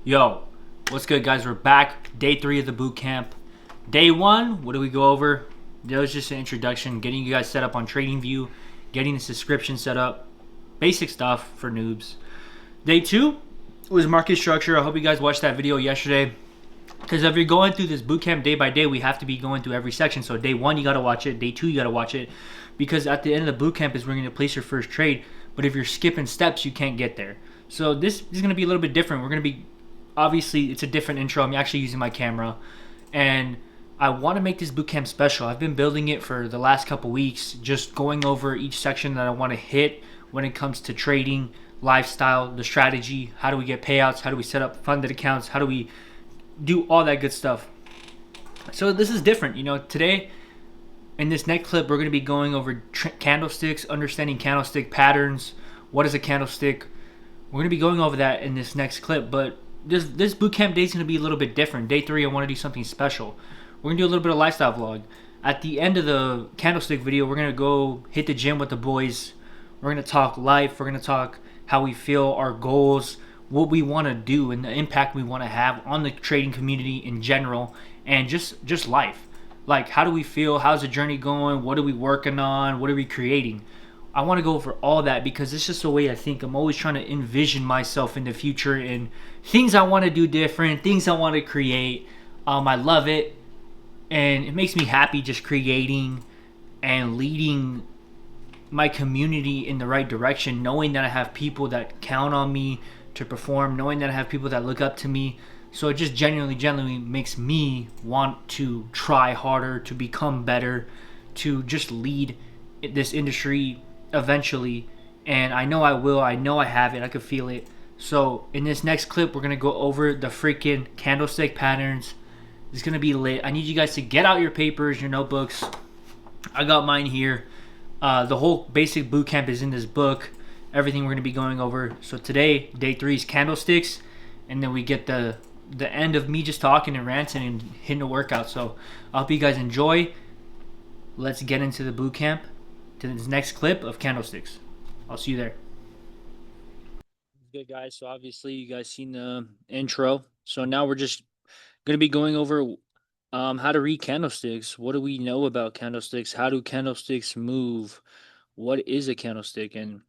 Yo, what's good, guys? We're back. Day 3 of the boot camp. Day 1, what do we go over? That was just an introduction, getting you guys set up on TradingView, getting the subscription set up, basic stuff for noobs. Day 2 was market structure. I hope you guys watched that video yesterday. Because if you're going through this boot camp day by day, we have to be going through every section. So day 1, you got to watch it. Day 2, you got to watch it. Because at the end of the boot camp is where you're going to place your first trade. But if you're skipping steps, you can't get there. So this is going to be a little bit different. We're going to be obviously it's a different intro. I'm actually using my camera, and I want to make this bootcamp special. I've been building it for the last couple weeks, just going over each section that I want to hit when it comes to trading, lifestyle, the strategy, how do we get payouts, how do we set up funded accounts, how do we do all that good stuff. So this is different, today in this next clip we're going to be going over candlesticks, understanding candlestick patterns, what is a candlestick. We're going to be going over that in this next clip, but this bootcamp day is going to be a little bit different. Day 3, I want to do something special. We're going to do a little bit of lifestyle vlog. At the end of the candlestick video, we're going to go hit the gym with the boys. We're going to talk life. We're going to talk how we feel, our goals, what we want to do, and the impact we want to have on the trading community in general, and just life. Like, how do we feel? How's the journey going? What are we working on? What are we creating? I want to go over all that because it's just the way I think. I'm always trying to envision myself in the future and things I want to do different, things I want to create. I love it, and it makes me happy just creating and leading my community in the right direction, knowing that I have people that count on me to perform, knowing that I have people that look up to me. So it just genuinely makes me want to try harder, to become better, to just lead this industry eventually. And I know I will. I know I have it. I can feel it. So in this next clip, we're going to go over the freaking candlestick patterns. It's going to be lit. I need you guys to get out your papers, your notebooks. I got mine here. The whole basic boot camp is in this book. Everything we're going to be going over. So today, day 3 is candlesticks. And then we get the end of me just talking and ranting and hitting a workout. So I hope you guys enjoy. Let's get into the boot camp, to this next clip of candlesticks. I'll see you there. Good, guys. So obviously you guys seen the intro. So now we're just going to be going over how to read candlesticks. What do we know about candlesticks? How do candlesticks move? What is a candlestick? And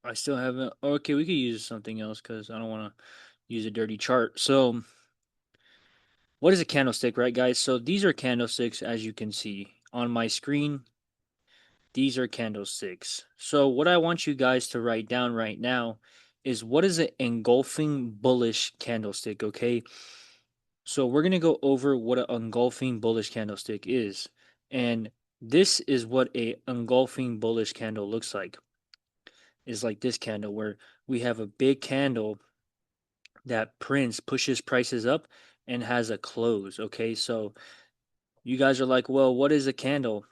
I still haven't. Okay, we could use something else because I don't want to use a dirty chart. So what is a candlestick, right, guys? So these are candlesticks, as you can see on my screen. These are candlesticks. So what I want you guys to write down right now is what is an engulfing bullish candlestick, okay? So we're going to go over what an engulfing bullish candlestick is. And this is what a engulfing bullish candle looks like. Is like this candle where we have a big candle that pushes prices up and has a close, okay? So you guys are like, well, what is a candle?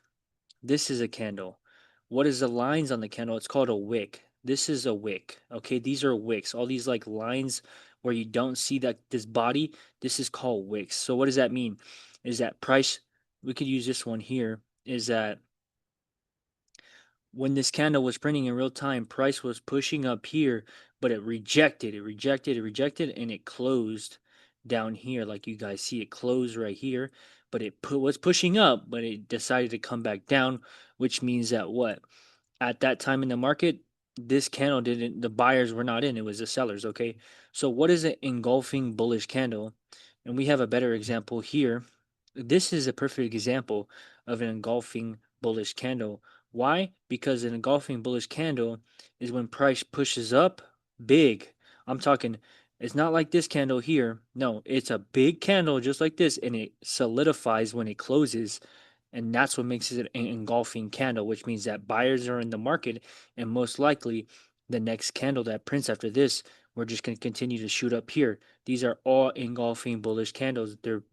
This is a candle. What is the lines on the candle? It's called a wick. This is a wick. Okay, these are wicks. All these like lines where you don't see that this body, this is called wicks. So what does that mean? Is that price, we could use this one here, is that when this candle was printing in real time, price was pushing up here, but it rejected, and it closed down here. Like you guys see, it closed right here, but was pushing up, but it decided to come back down, which means that what? At that time in the market, this candle didn't, the buyers were not in, it was the sellers, okay? So what is an engulfing bullish candle? And we have a better example here. This is a perfect example of an engulfing bullish candle. Why? Because an engulfing bullish candle is when price pushes up big. I'm talking, it's not like this candle here. No, it's a big candle just like this, and it solidifies when it closes. And that's what makes it an engulfing candle, which means that buyers are in the market, and most likely the next candle that prints after this, we're just going to continue to shoot up here. These are all engulfing bullish candles. They're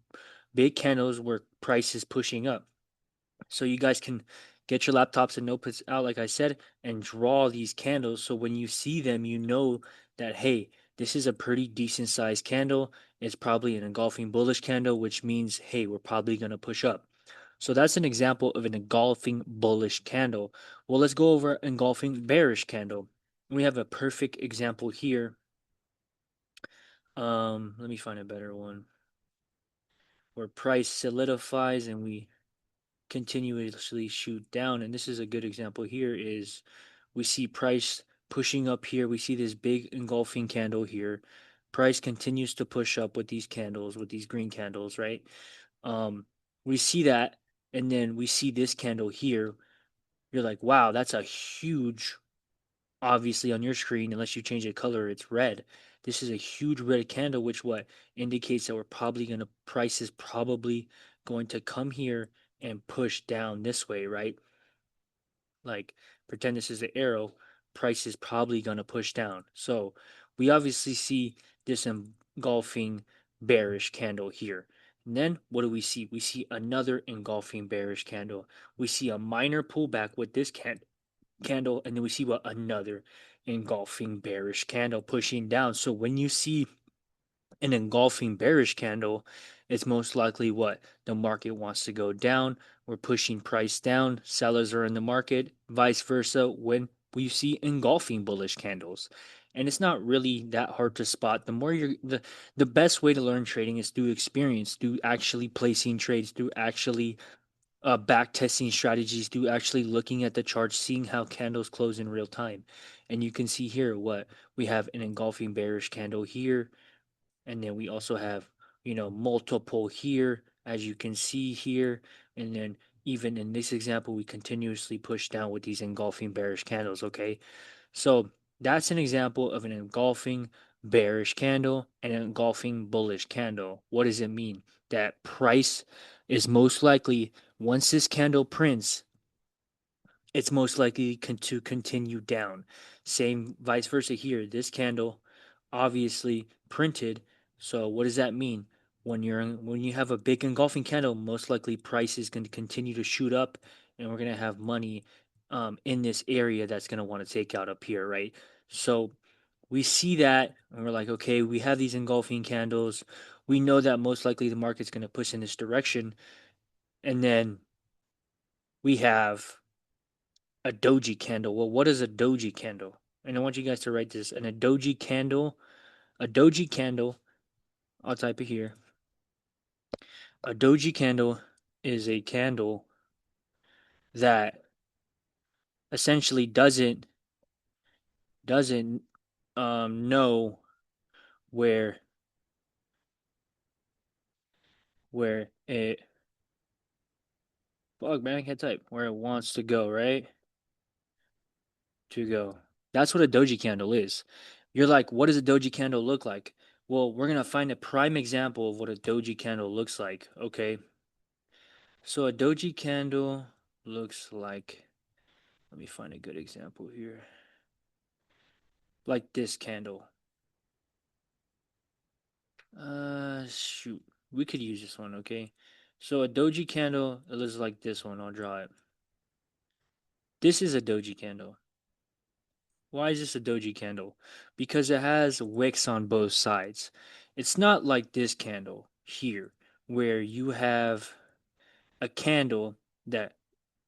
big candles where price is pushing up. So you guys can get your laptops and notebooks out, like I said, and draw these candles. So when you see them, you know that, hey, this is a pretty decent sized candle. It's probably an engulfing bullish candle, which means, hey, we're probably going to push up. So that's an example of an engulfing bullish candle. Well, let's go over engulfing bearish candle. We have a perfect example here Let me find a better one. Where price solidifies and we continuously shoot down. And this is a good example here is we see price pushing up here. We see this big engulfing candle here. Price continues to push up with these candles, with these green candles, right? Um, we see that, and then we see this candle here. You're like, wow, that's a huge, obviously on your screen, unless you change the color, it's red. This is a huge red candle, which what indicates that we're probably gonna price is probably going to come here and push down this way, right? Like pretend this is the arrow, price is probably gonna push down. So we obviously see this engulfing bearish candle here. And then what do we see? We see another engulfing bearish candle. We see a minor pullback with this candle, and then we see what another engulfing bearish candle pushing down. So when you see an engulfing bearish candle, it's most likely what the market wants to go down. We're pushing price down. Sellers are in the market. Vice versa when we see engulfing bullish candles. And it's not really that hard to spot. The best way to learn trading is through experience, through actually placing trades, through actually back testing strategies, through actually looking at the charts, seeing how candles close in real time. And you can see here what we have an engulfing bearish candle here, and then we also have, multiple here, as you can see here. And then even in this example, we continuously push down with these engulfing bearish candles. Okay, so that's an example of an engulfing bearish candle and an engulfing bullish candle. What does it mean? That price is most likely, once this candle prints, it's most likely to continue down. Same vice versa here. This candle obviously printed. So what does that mean? When you have a big engulfing candle, most likely price is going to continue to shoot up, and we're going to have money in this area that's going to want to take out up here, right? So we see that, and we're like, okay, we have these engulfing candles. We know that most likely the market's going to push in this direction, and then we have a doji candle. Well, what is a doji candle? And I want you guys to write this. And a doji candle, I'll type it here. A doji candle is a candle that essentially doesn't know where where it fuck man, I can't type, where it wants to go, right? To go. That's what a doji candle is. You're like, what does a doji candle look like? Well, we're gonna find a prime example of what a doji candle looks like. Okay, so a doji candle looks like, let me find a good example here. Like this candle. Shoot. We could use this one, okay? So a doji candle, it looks like this one. I'll draw it. This is a doji candle. Why is this a doji candle? Because it has wicks on both sides. It's not like this candle here, where you have a candle that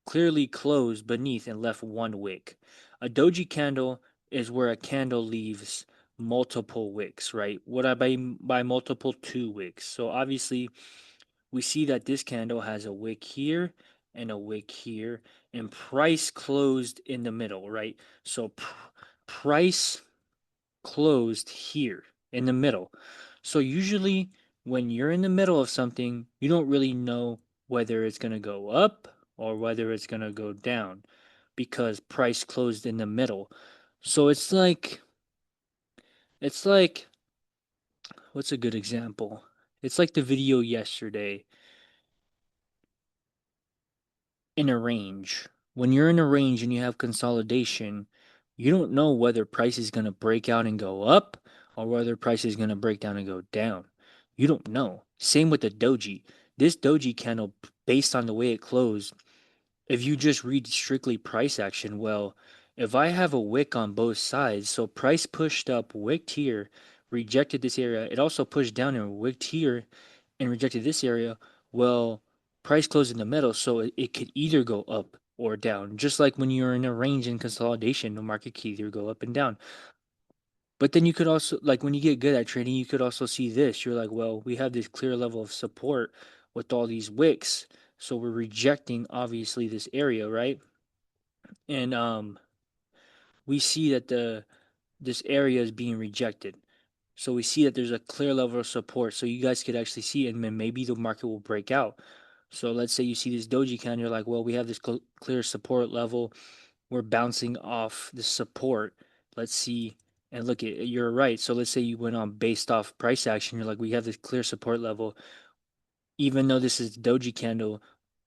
clearly closed beneath and left one wick. A doji candle is where a candle leaves multiple wicks, right? What I by multiple, two wicks. So obviously we see that this candle has a wick here and a wick here, and price closed in the middle, right? So price closed here in the middle. So usually when you're in the middle of something, you don't really know whether it's going to go up or whether it's going to go down because price closed in the middle. So it's like what's a good example? It's like the video yesterday in a range. When you're in a range and you have consolidation, you don't know whether price is going to break out and go up or whether price is going to break down and go down. You don't know. Same with the doji. This doji candle, based on the way it closed, if you just read strictly price action, well, if I have a wick on both sides, so price pushed up, wicked here, rejected this area, it also pushed down and wicked here and rejected this area, well, price closed in the middle, so it could either go up or down. Just like when you're in a range in consolidation, the market could either go up and down. But then you could also, like, when you get good at trading, you could also see this. You're like, well, we have this clear level of support with all these wicks, so we're rejecting obviously this area, right? And we see that the this area is being rejected. So we see that there's a clear level of support. So you guys could actually see, and then maybe the market will break out. So let's say you see this doji candle, you're like, well, we have this clear support level. We're bouncing off the support. Let's see. And look, you're right. So let's say you went on based off price action. You're like, we have this clear support level. Even though this is doji candle,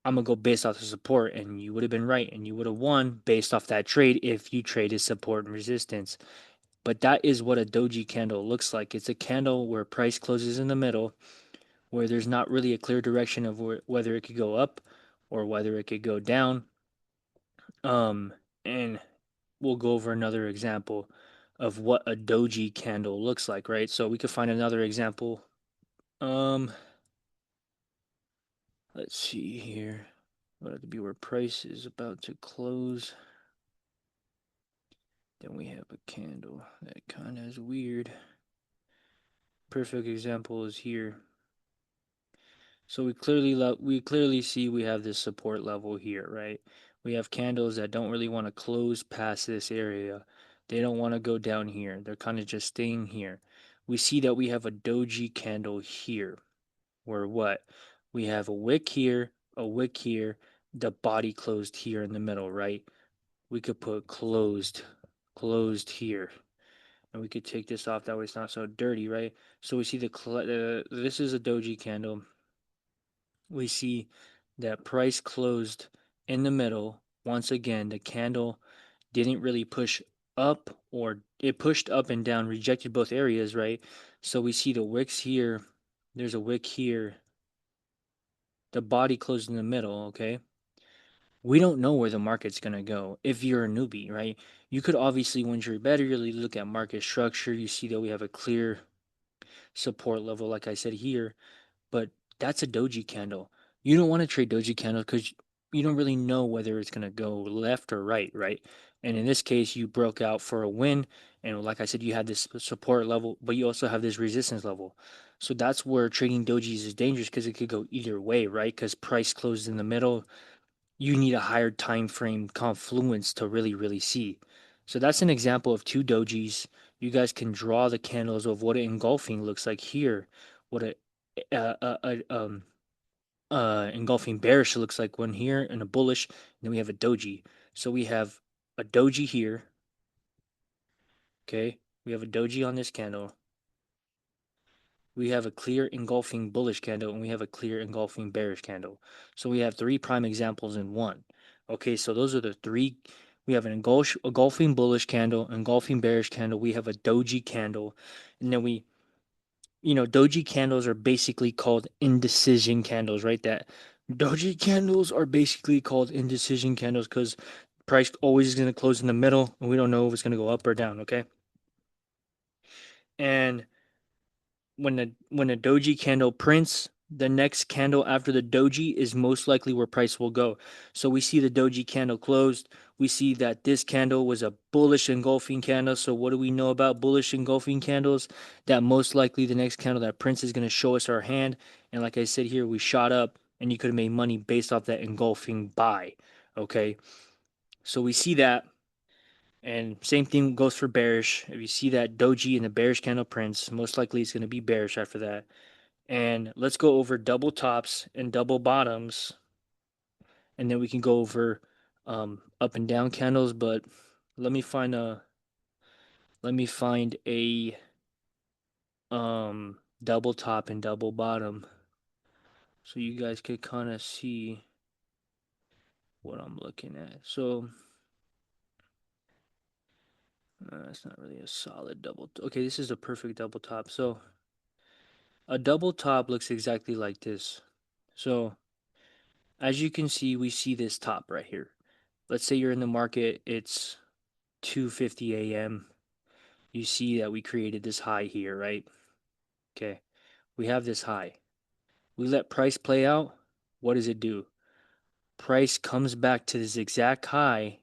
I'm gonna go based off the support, and you would have been right, and you would have won based off that trade if you traded support and resistance. But that is what a doji candle looks like. It's a candle where price closes in the middle, where there's not really a clear direction of whether it could go up or whether it could go down. And we'll go over another example of what a doji candle looks like, right? So we could find another example. Um, let's see here. What would be where price is about to close? Then we have a candle that kind of is weird. Perfect example is here. So we clearly see we have this support level here, right? We have candles that don't really want to close past this area. They don't want to go down here. They're kind of just staying here. We see that we have a doji candle here, where what? We have a wick here, the body closed here in the middle, right? We could put closed here. And we could take this off that way it's not so dirty, right? So we see this is a doji candle. We see that price closed in the middle. Once again, the candle didn't really push up, or it pushed up and down, rejected both areas, right? So we see the wicks here. There's a wick here. The body closed in the middle, okay? We don't know where the market's going to go if you're a newbie, right? You could obviously, once you're better, you look at market structure. You see that we have a clear support level, like I said here, but that's a doji candle. You don't want to trade doji candle because you don't really know whether it's going to go left or right, right? And in this case, you broke out for a win. And like I said, you had this support level, but you also have this resistance level. So that's where trading dojis is dangerous because it could go either way, right? Because price closed in the middle, you need a higher time frame confluence to really see. So that's an example of two dojis. You guys can draw the candles of what an engulfing looks like here, what a engulfing bearish looks like one here, and a bullish, and then we have a doji. So we have a doji here. Okay, we have a doji on this candle. We have a clear engulfing bullish candle, and we have a clear engulfing bearish candle. So we have three prime examples in one. Okay, so those are the three. We have an engulfing bullish candle, engulfing bearish candle. We have a doji candle, and then doji candles are basically called indecision candles, right? That doji candles are basically called indecision candles because price always is going to close in the middle, and we don't know if it's going to go up or down. Okay, and when a doji candle prints, the next candle after the doji is most likely where price will go. So we see the doji candle closed. We see that this candle was a bullish engulfing candle. So what do we know about bullish engulfing candles? That most likely the next candle that prints is going to show us our hand. And like I said here, we shot up and you could have made money based off that engulfing buy. Okay. So we see that. And same thing goes for bearish. If you see that doji in the bearish candle prints, most likely it's going to be bearish after that. And let's go over double tops and double bottoms, and then we can go over up and down candles. But let me find a double top and double bottom so you guys could kind of see what I'm looking at. So it's not really a solid double. Okay, this is a perfect double top. So a double top looks exactly like this. So as you can see, we see this top right here. Let's say you're in the market, it's 2:50 a.m. You see that we created this high here, right? Okay, we have this high. We let price play out. What does it do? Price comes back to this exact high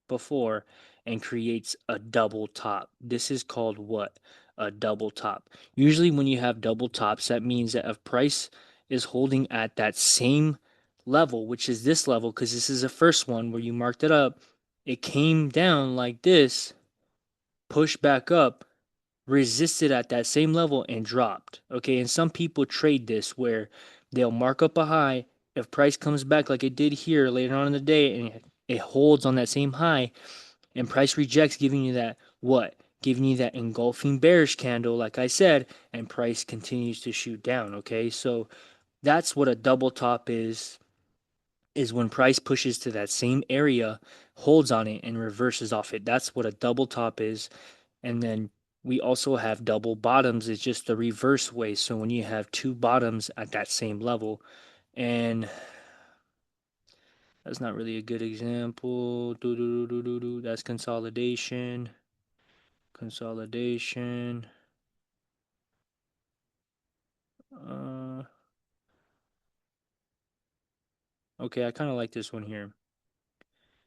before, and creates a double top. This is called what? A double top. Usually when you have double tops, that means that if price is holding at that same level, which is this level, because this is the first one where you marked it up, it came down like this, pushed back up, resisted at that same level and dropped. Okay, and some people trade this where they'll mark up a high. If price comes back like it did here later on in the day and it holds on that same high and price rejects, giving you that what? Giving you that engulfing bearish candle, like I said, and price continues to shoot down. Okay, so that's what a double top is when price pushes to that same area, holds on it, and reverses off it. That's what a double top is. And then we also have double bottoms. It's just the reverse way. So when you have two bottoms at that same level, and that's not really a good example. That's consolidation. Consolidation. Uh, okay, I kind of like this one here.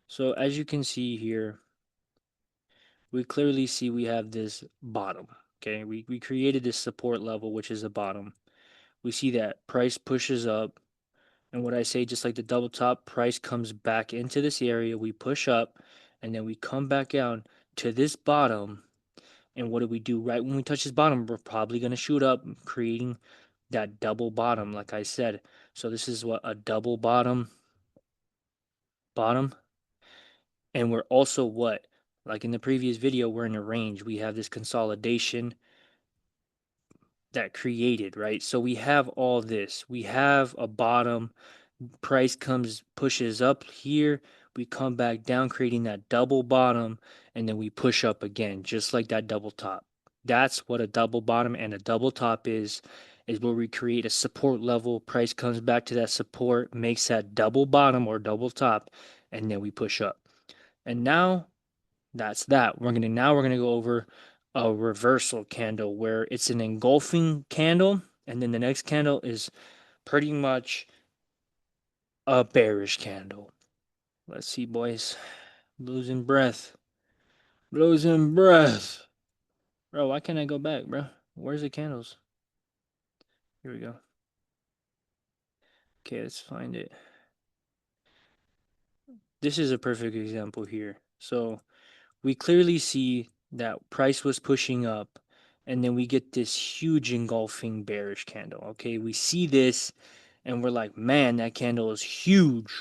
So as you can see here, we clearly see we have this bottom. Okay, we created this support level, which is a bottom. We see that price pushes up. And what I say, just like the double top, price comes back into this area. We push up and then we come back down to this bottom. And what do we do? Right when we touch this bottom, we're probably going to shoot up, creating that double bottom, like I said. So this is what a double bottom. And we're also what? Like in the previous video, we're in a range. We have this consolidation that created, right? So we have all this. We have a bottom, price comes pushes up here, we come back down creating that double bottom, and then we push up again just like that double top. That's what a double bottom and a double top is where we create a support level, price comes back to that support, makes that double bottom or double top, and then we push up. And now that's that. We're gonna go over a reversal candle where it's an engulfing candle, and then the next candle is pretty much a bearish candle. Let's see, boys. Losing breath. Losing breath. Bro, why can't I go back, bro? Where's the candles? Here we go. Okay, let's find it. This is a perfect example here. So we clearly see that price was pushing up, and then we get this huge engulfing bearish candle. Okay, we see this and we're like, man, that candle is huge,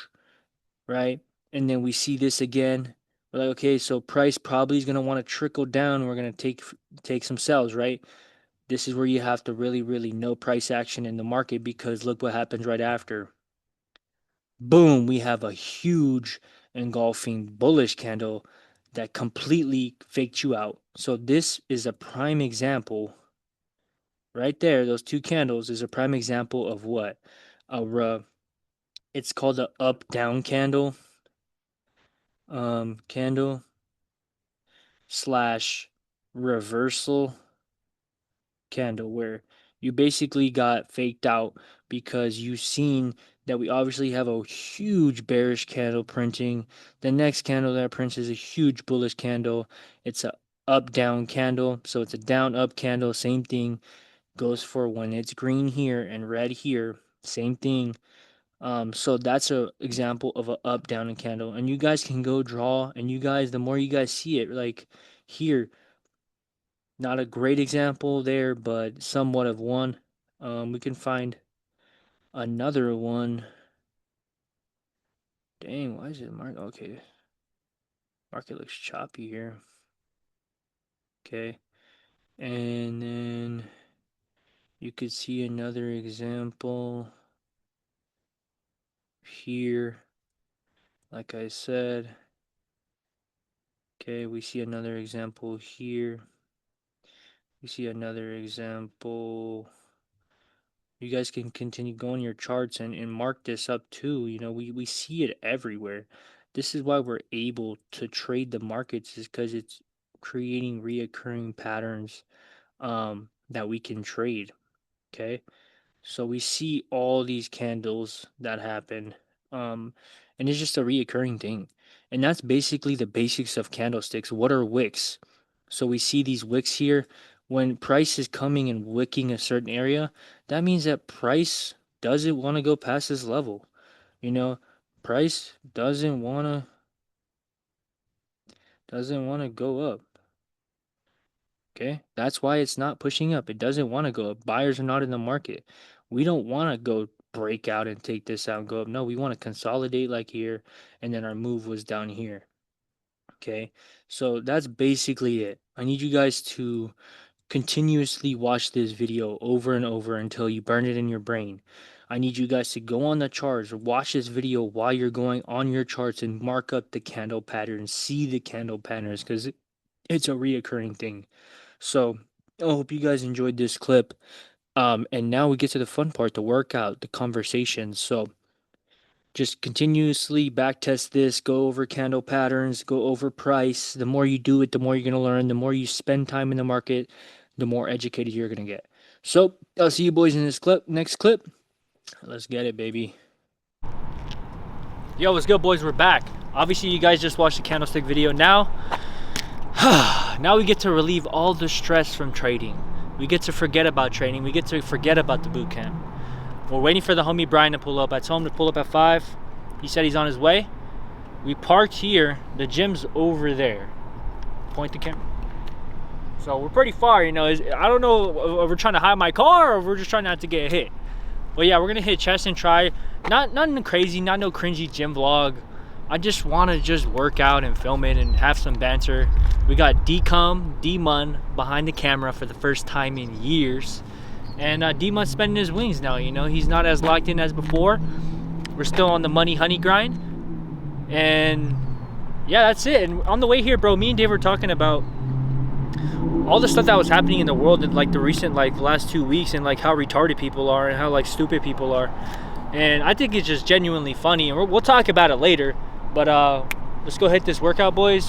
right? And then we see this again. We're like, okay, so price probably is gonna want to trickle down. We're gonna take some sells, right? This is where you have to really, really know price action in the market, because look what happens right after. Boom, we have a huge engulfing bullish candle that completely faked you out. So this is a prime example right there. Those two candles is a prime example of what? It's called a up down candle. Candle slash reversal candle, where you basically got faked out because you've seen that we obviously have a huge bearish candle printing. The next candle that prints is a huge bullish candle. It's a up down candle, so it's a down up candle. Same thing goes for when it's green here and red here. Same thing. So that's a example of a up down candle, and you guys can go draw. And you guys, the more you guys see it, like here, not a great example there, but somewhat of one. We can find another one. Dang, why is it market? Okay, market looks choppy here. Okay, and then you could see another example here. Like I said, okay, we see another example here. We see another example. You guys can continue going your charts and mark this up too. You know, we see it everywhere. This is why we're able to trade the markets, is because it's creating reoccurring patterns that we can trade. Okay. So we see all these candles that happen. Um, and it's just a reoccurring thing. And that's basically the basics of candlesticks. What are wicks? So we see these wicks here. When price is coming and wicking a certain area, that means that price doesn't want to go past this level. You know, price doesn't want to go up. Okay? That's why it's not pushing up. It doesn't want to go up. Buyers are not in the market. We don't want to go break out and take this out and go up. No, we want to consolidate like here, and then our move was down here. Okay? So that's basically it. I need you guys to continuously watch this video over and over until you burn it in your brain. I need you guys to go on the charts, watch this video while you're going on your charts and mark up the candle patterns, see the candle patterns, because it's a reoccurring thing. So I hope you guys enjoyed this clip. And now we get to the fun part, the workout, the conversation. So just continuously backtest this, go over candle patterns, go over price. The more you do it, the more you're going to learn. The more you spend time in the market, the more educated you're going to get. So I'll see you boys in this clip. Next clip. Let's get it, baby. Yo, what's good, boys? We're back. Obviously, you guys just watched the candlestick video. Now we get to relieve all the stress from trading. We get to forget about trading. We get to forget about the boot camp. We're waiting for the homie Brian to pull up. I told him to pull up at 5. He said he's on his way. We parked here. The gym's over there. Point the camera. So we're pretty far, you know. I don't know if we're trying to hide my car or if we're just trying not to get hit. But yeah, we're gonna hit chest and try. Nothing crazy, not no cringy gym vlog. I just want to just work out and film it and have some banter. We got D-Mun behind the camera for the first time in years. And D-Mun's spending his wings now, you know. He's not as locked in as before. We're still on the money honey grind. And yeah, that's it. And on the way here, bro, me and Dave were talking about all the stuff that was happening in the world in like the recent last 2 weeks, and like how retarded people are and how like stupid people are. And I think it's just genuinely funny, and we'll talk about it later. But let's go hit this workout, boys.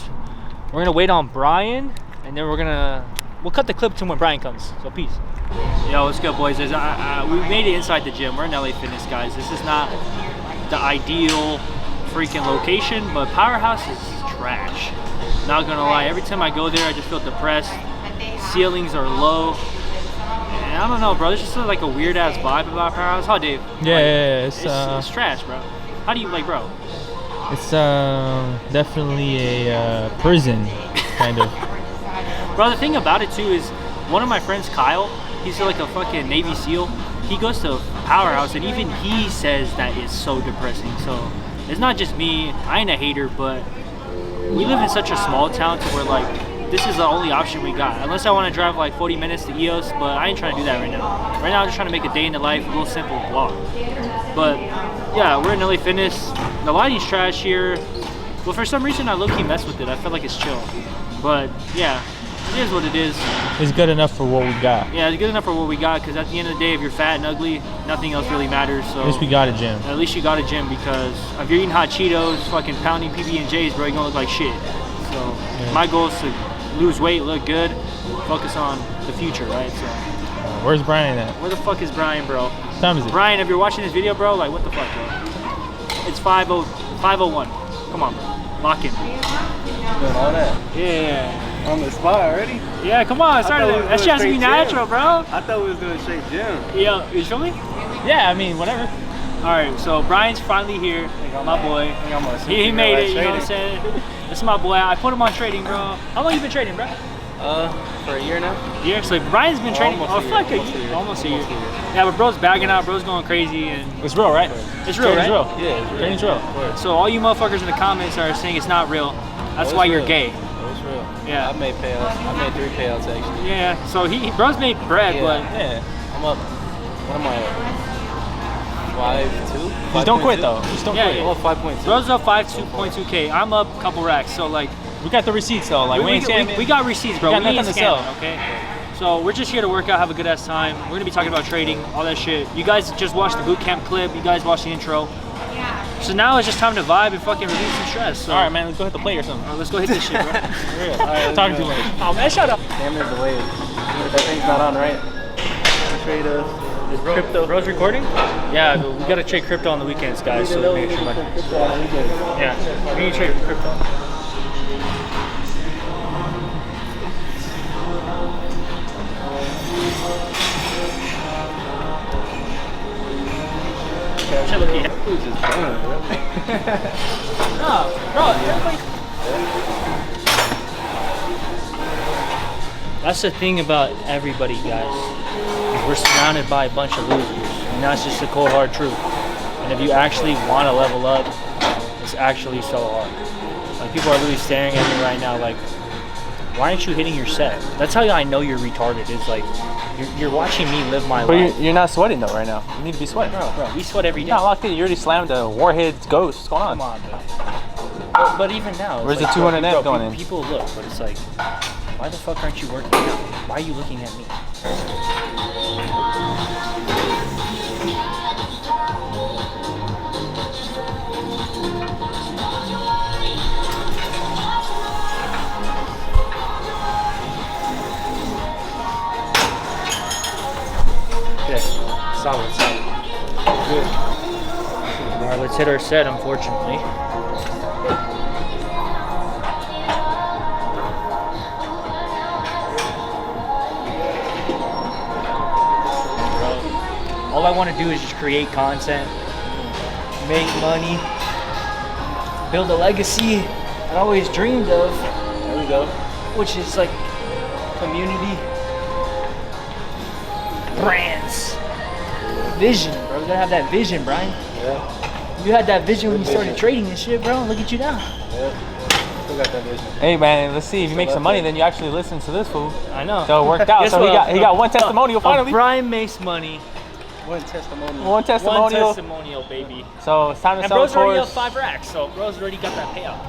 We're gonna wait on Brian, and then we'll cut the clip to when Brian comes. So peace. Yo, what's good, boys? We made it inside the gym. We're in LA Fitness, guys. This is not the ideal freaking location, but Powerhouse is trash. Not gonna lie, every time I go there, I just feel depressed. Ceilings are low. And I don't know, bro. There's just like a weird ass vibe about Powerhouse. How, Dave? Yeah, like, it's trash, bro. How do you like, bro? It's definitely a prison, kind of. Bro, the thing about it too is one of my friends, Kyle, he's like a fucking Navy SEAL. He goes to Powerhouse, and even he says that it's so depressing. So it's not just me. I ain't a hater, but we live in such a small town to where like this is the only option we got. Unless I want to drive like 40 minutes to EOS, but I ain't trying to do that right now. Right now I'm just trying to make a day in the life, a little simple vlog. But yeah, we're in LA Fitness. The lighting's trash here. But for some reason I low-key mess with it. I feel like it's chill. But yeah, it is what it is. It's good enough for what we got. Yeah, it's good enough for what we got, because at the end of the day, if you're fat and ugly, nothing else really matters. So at least we got a gym. At least you got a gym, because if you're eating hot Cheetos, fucking pounding PB&Js, bro, you're gonna look like shit. So yeah. My goal is to lose weight, look good, focus on the future, right? So where's Brian at? Where the fuck is Brian, bro? What time is it? Brian, if you're watching this video, bro, like what the fuck, bro? It's 5:01. Come on, bro. Lock in. Doing all that? Yeah. On the spot already? Yeah, come on. That shit has to be natural, bro. I thought we was doing straight gym. Yeah, you feel me? Yeah, I mean, whatever. Alright, so Brian's finally here, my boy. He made it, you know what I'm saying? This is my boy. I put him on trading, bro. How long you been trading, bro? For a year now. Yeah, so Brian's been trading almost a year. Yeah, but bro's bagging out, bro's going crazy, and it's real, right? It's real, right? Real. Yeah, it's real. Training's real. So all you motherfuckers in the comments are saying it's not real. That's why you're gay. It's real. Yeah. I made payouts. I made 3 payouts actually. Yeah. So bro's made bread, but yeah. I'm up. What am I at? 5.2? Just don't quit though. Just don't quit. I'm up 5.2. Bro's up 5.2K. I'm up a couple racks. So like we got the receipts though. Like we got receipts, bro. We got nothing to sell. Okay. So we're just here to work out, have a good ass time. We're gonna be talking about trading, all that shit. You guys just watched the boot camp clip. You guys watched the intro. So now it's just time to vibe and fucking relieve some stress. So. All right, man. Let's go hit the plate or something. Let's go hit this shit, bro. Alright, talking too much. Oh man, shut up. Damn, there's the wave. That thing's not on, right? Trade us. Is crypto? Bro's recording? Yeah, but we gotta trade crypto on the weekends, guys. So make sure money. Yeah, we need to trade crypto. No, bro, everybody. That's the thing about everybody, guys. We're surrounded by a bunch of losers, and that's just the cold hard truth. And if you actually want to level up, it's actually so hard. Like, people are literally staring at me right now, like, why aren't you hitting your set? That's how I know you're retarded. It's like you're watching me live my life. But you're not sweating though right now. You need to be sweating. Bro, we sweat every day. You're not locked in. You already slammed a Warhead's Ghost. What's going on? Come on, bro. But even now, it's Where's like, the 200 net going in? People look, but it's like, why the fuck aren't you working out? Why are you looking at me? Okay, solid. Good. Alright, let's hit our set, unfortunately. All I want to do is just create content, make money, build a legacy I always dreamed of. There we go. Which is like community, brands, vision, bro. You gotta have that vision, Brian. Yeah. You had that vision when you started trading and shit, bro. Look at you now. Yeah. Still got that vision. Hey man, let's see if you make some money, then you actually listen to this fool. I know. So it worked out. Guess So what? he got one testimonial finally. Brian makes money. One testimonial. One testimonial. One testimonial, baby. So it's time to And sell bro's already up course. 5 racks, so bro's already got that payout.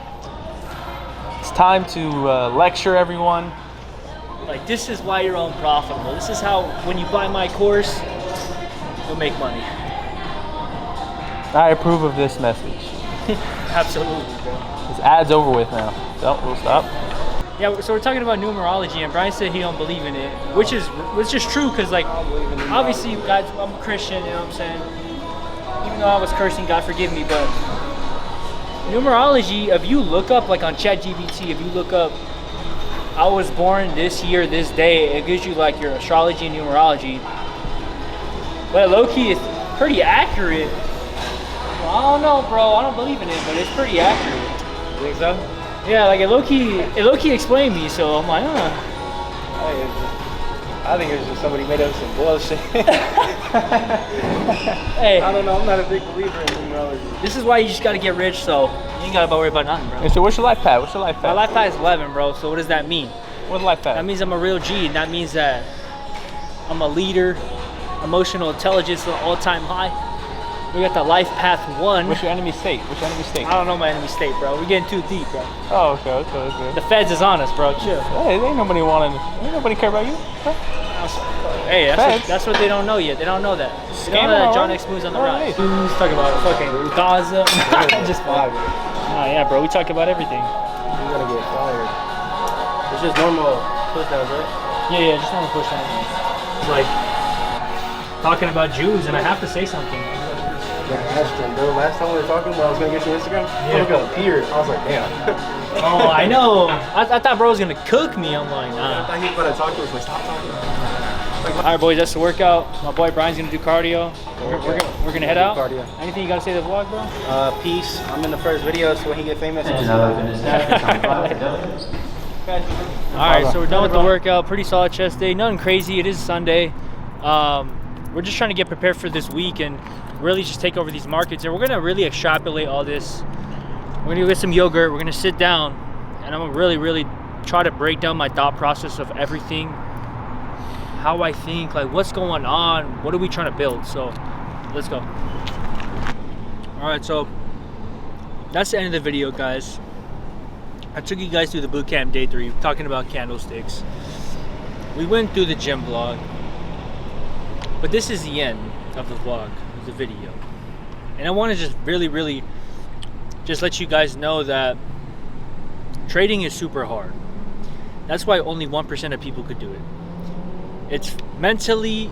It's time to lecture everyone. Like, this is why you're unprofitable. This is how, when you buy my course, you'll make money. I approve of this message. Absolutely, bro. This ad's over with now. So we'll stop. Yeah, so we're talking about numerology, and Brian said he don't believe in it, which is true, because, like, obviously, guys, I'm a Christian, you know what I'm saying? Even though I was cursing, God forgive me, but numerology, if you look up, like on ChatGPT, if you look up, I was born this year, this day, it gives you, like, your astrology and numerology. But low-key, it's pretty accurate. Well, I don't know, bro, I don't believe in it, but it's pretty accurate. You think so? Yeah, like, it low-key explained me, so I'm like, I think it's just somebody made up some bullshit. Hey, I don't know. I'm not a big believer in numerology. this is why you just gotta get rich, so you ain't gotta worry about nothing, bro. Hey, so what's your life path? What's your life My path? life path is 11, bro, so what does that mean? What's life path? That means I'm a real G, and that means that I'm a leader, emotional intelligence at an all-time high. We got the life path 1. What's your enemy state? What's your enemy state? I don't know my enemy state, bro. We're getting too deep, bro. Oh, okay. The feds is on us, bro. Chill. Hey, ain't nobody care about you. Huh? Hey, Feds? that's what they don't know yet. They don't know that. They Scam don't know that all John right. X Moon's on the All rise. right. Let's talk about fucking Gaza. Just fired. Oh, yeah, bro. We talk about everything. You're gonna get fired. It's just normal push downs, right? Yeah, just want to push on. Like talking about Jews, and I have to say something. Ashton, bro. Last time we were talking, when I was gonna get your Instagram, Yeah. I was appeared. I was like, damn. Oh, I know. I thought bro was gonna cook me. I'm like, I nah. thought he was gonna talk to us. Like, stop talking. All right, boys, that's the workout. My boy Brian's gonna do cardio. We're gonna head out. Cardio. Anything you gotta say to the vlog, bro? Peace. I'm in the first video, so when he get famous, I'll see All right, so we're done with the workout. Pretty solid chest day. Nothing crazy. It is Sunday. We're just trying to get prepared for this week and really just take over these markets. And we're gonna really extrapolate all this. We're gonna go get some yogurt. We're gonna sit down, and I'm gonna really try to break down my thought process of everything, how I think, like what's going on, what are we trying to build. So let's go. All right, so that's the end of the video, guys. I took you guys through the boot camp day 3, talking about candlesticks. We went through the gym vlog, but this is the end of the vlog, of the video. And I want to just really just let you guys know that trading is super hard. That's why only 1% of people could do it. It's mentally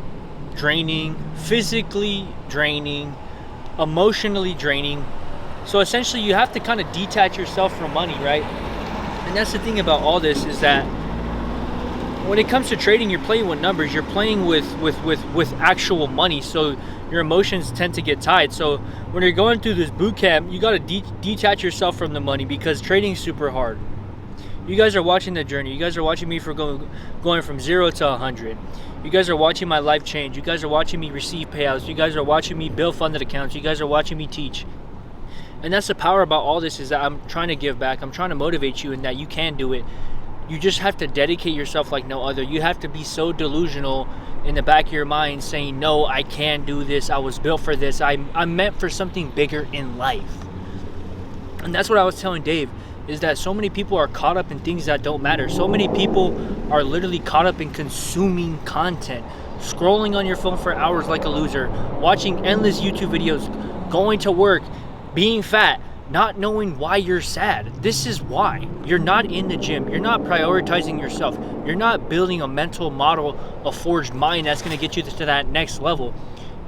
draining, physically draining, emotionally draining. So essentially you have to kind of detach yourself from money, right? And that's the thing about all this, is that when it comes to trading, you're playing with numbers, you're playing with actual money, so your emotions tend to get tied. So when you're going through this boot camp, you got to detach yourself from the money, because trading is super hard. You guys are watching the journey. You guys are watching me for going from 0 to 100. You guys are watching my life change. You guys are watching me receive payouts. You guys are watching me build funded accounts. You guys are watching me teach. And that's the power about all this, is that I'm trying to give back. I'm trying to motivate you, and that you can do it. You just have to dedicate yourself like no other. You have to be so delusional in the back of your mind, saying, no, I can do this. I was built for this. I'm meant for something bigger in life. And that's what I was telling Dave, is that so many people are caught up in things that don't matter. So many people are literally caught up in consuming content, scrolling on your phone for hours like a loser, watching endless YouTube videos, going to work, being fat, not knowing why you're sad. This is why. You're not in the gym. You're not prioritizing yourself. You're not building a mental model, a forged mind that's going to get you to that next level.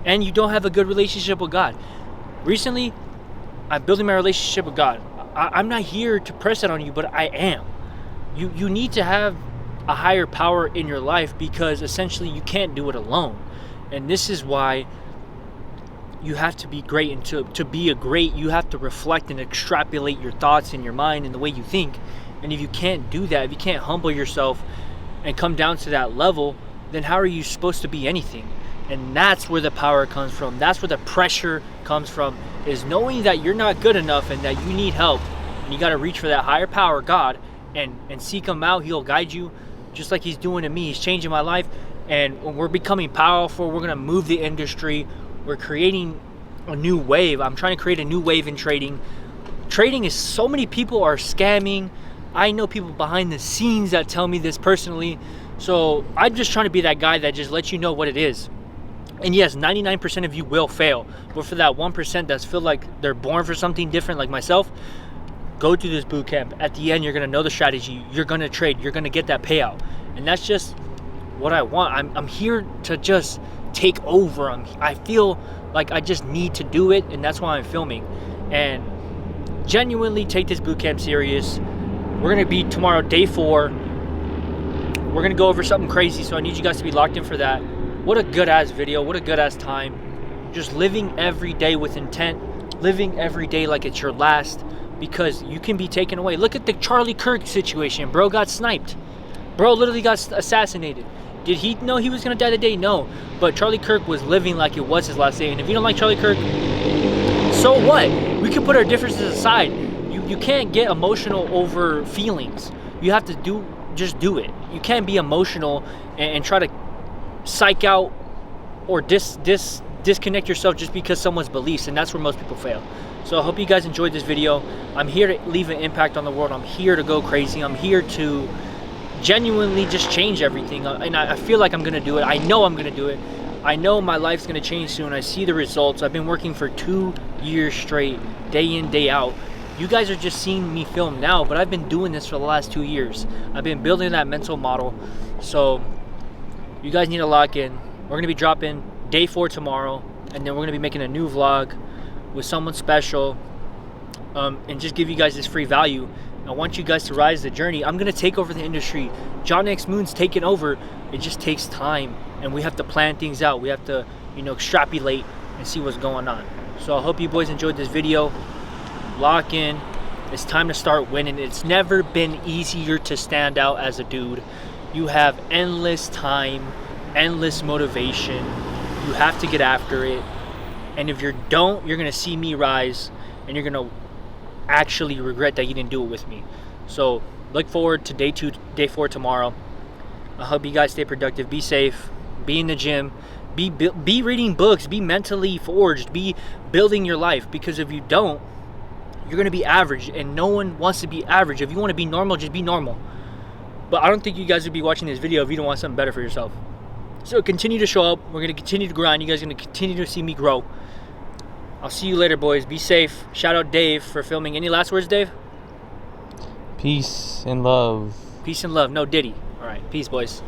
And you don't have a good relationship with God. Recently, I'm building my relationship with God. I'm not here to press it on you, but I am. You need to have a higher power in your life, because essentially you can't do it alone. And this is why you have to be great, and to be a great, you have to reflect and extrapolate your thoughts in your mind and the way you think. And if you can't do that, if you can't humble yourself and come down to that level, then how are you supposed to be anything? And that's where the power comes from. That's where the pressure comes from, is knowing that you're not good enough and that you need help. And you got to reach for that higher power, God, and seek him out. He'll guide you just like he's doing to me. He's changing my life, and we're becoming powerful. We're going to move the industry. We're creating a new wave. I'm trying to create a new wave in trading. Trading is, so many people are scamming. I know people behind the scenes that tell me this personally. So I'm just trying to be that guy that just lets you know what it is. And yes, 99% of you will fail. But for that 1% that's feel like they're born for something different, like myself, go through this boot camp. At the end, you're going to know the strategy. You're going to trade. You're going to get that payout. And that's just what I want. I'm here to just take over. I feel like I just need to do it, and that's why I'm filming. And genuinely take this boot camp serious. We're going to be tomorrow, day 4. We're going to go over something crazy, so I need you guys to be locked in for that. What a good ass video. What a good ass time. Just living every day with intent. Living every day like it's your last, because you can be taken away. Look at the Charlie Kirk situation. Bro got sniped. Bro literally got assassinated. Did he know he was going to die today? No. But Charlie Kirk was living like it was his last day. And if you don't like Charlie Kirk, so what? We can put our differences aside. You can't get emotional over feelings. You have to just do it. You can't be emotional and try to psych out or disconnect yourself just because someone's beliefs, and that's where most people fail. So I hope you guys enjoyed this video. I'm here to leave an impact on the world. I'm here to go crazy. I'm here to genuinely just change everything, and I feel like I'm gonna do it. I know I'm gonna do it. I know my life's gonna change soon. I see the results. I've been working for 2 years straight, day in, day out. You guys are just seeing me film now, but I've been doing this for the last 2 years. I've been building that mental model. So you guys need to lock in. We're gonna be dropping day 4 tomorrow, and then we're gonna be making a new vlog with someone special, and just give you guys this free value. I want you guys to rise the journey. I'm gonna take over the industry. John X Moon's taking over. It just takes time, and we have to plan things out. We have to, extrapolate and see what's going on. So I hope you boys enjoyed this video. Lock in. It's time to start winning. It's never been easier to stand out as a dude. You have endless time, endless motivation. You have to get after it. And if you don't, you're gonna see me rise, and you're gonna actually regret that you didn't do it with me. So look forward to day 4 tomorrow. I hope you guys stay productive, be safe, be in the gym, be reading books, be mentally forged, be building your life, because if you don't, you're going to be average, and no one wants to be average. If you want to be normal, just be normal. But I don't think you guys would be watching this video if you don't want something better for yourself. So continue to show up. We're going to continue to grind. You guys are going to continue to see me grow. I'll see you later, boys. Be safe. Shout out Dave for filming. Any last words, Dave? Peace and love. Peace and love. No Diddy. All right. Peace, boys.